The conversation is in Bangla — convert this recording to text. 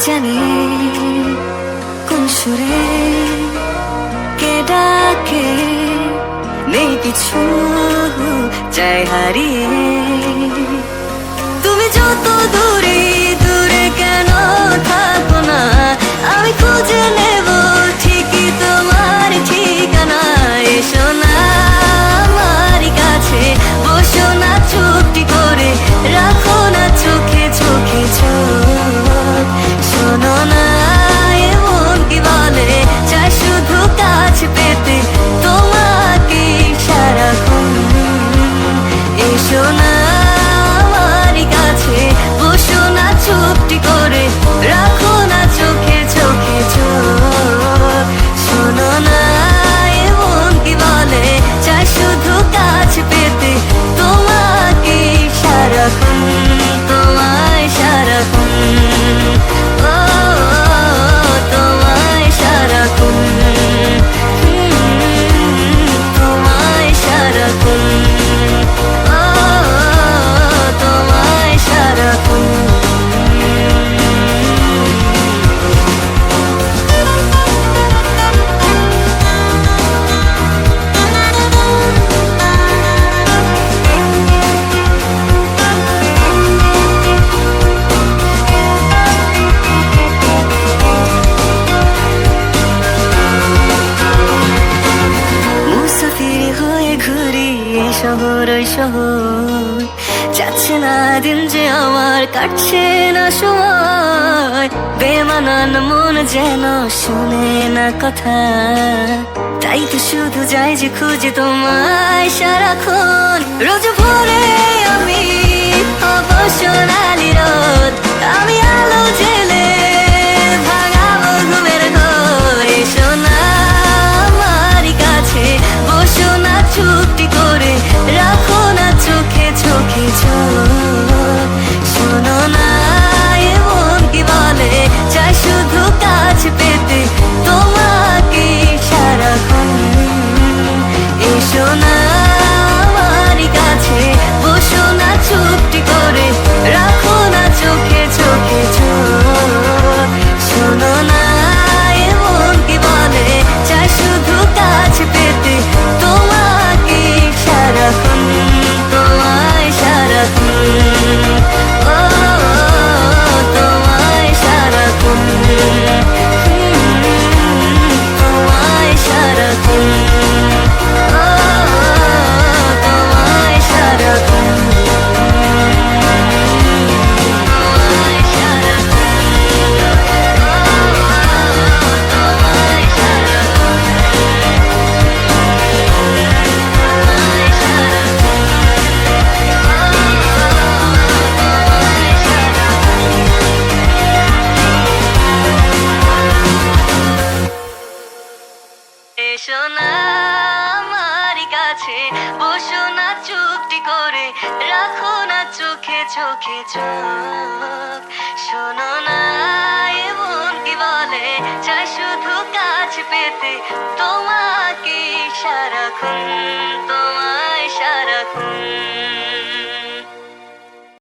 জানে কোন সুরে কে ডাকে, নেই কিছু চাই হারিয়ে। তুমি যত দূরে দূরে কেন থাকো না, আমি খুঁজে নেব ঠিকই তোমার ঠিকানা। এসো না আমার কাছে, বসো না চুপটি করে, রাখো না চোখে চোখে চোখ। শোনো না এমন কি বলে, চাই শুধু কাছ পেতে তোমাকে সারাক্ষণ। এসো না আমার কাছে, বসো না চুপটি করে, রাখো না চোখে চোখে চোখ। শোনো না এমন কি বলে, চাই শুধু কাছ পেতে তোমাকে সারাক্ষণ, তোমায় সারাক্ষণ। ও তোমায় সারাক্ষণ, তোমায় সারাক্ষণ। ও তোমায় সারাক্ষণ। মুসাফির হয়ে ঘুরি এই শহর ওই শহর, যাচ্ছে না দিন যে আমার, কাটছে না সময়। বেমানান মন যেন শুনে না কথা, তাই তো শুধু যাই যে খুঁজে তোমায় সারাক্ষণ। রোজ ভোরে আমি হব সোনালি রোদ, আমি আলো জেলে ভাঙাবো ঘুমের ঘোর। এসো না আমার কাছে, বসো না চুপটি করে, রাখো না চোখে চোখে চোখ। শোনো না এমন কি বলে, চাই শুধু কাছ পেতে তোমাকে সারাক্ষণ। এসো না আমার কাছে, বসো না চুপটি করে, রাখো না চোখে চোখে চোখ। শোনো না এমন কি বলে, চাই শুধু কাছ পেতে তোমাকে সারাক্ষণ, তোমায় সারাক্ষণ। ও তোমায় সারাক্ষণ, তোমায় সারাক্ষণ। ও তোমায় সারাক্ষণ, তোমায় এসো না আমার কাছে, বসো না চুপটি করে, রাখো না চোখে চোখে চোখ। শোনো না এমন কি বলে, চাই শুধু কাছ পেতে তোমাকে সারাক্ষণ, তোমায় সারাক্ষণ।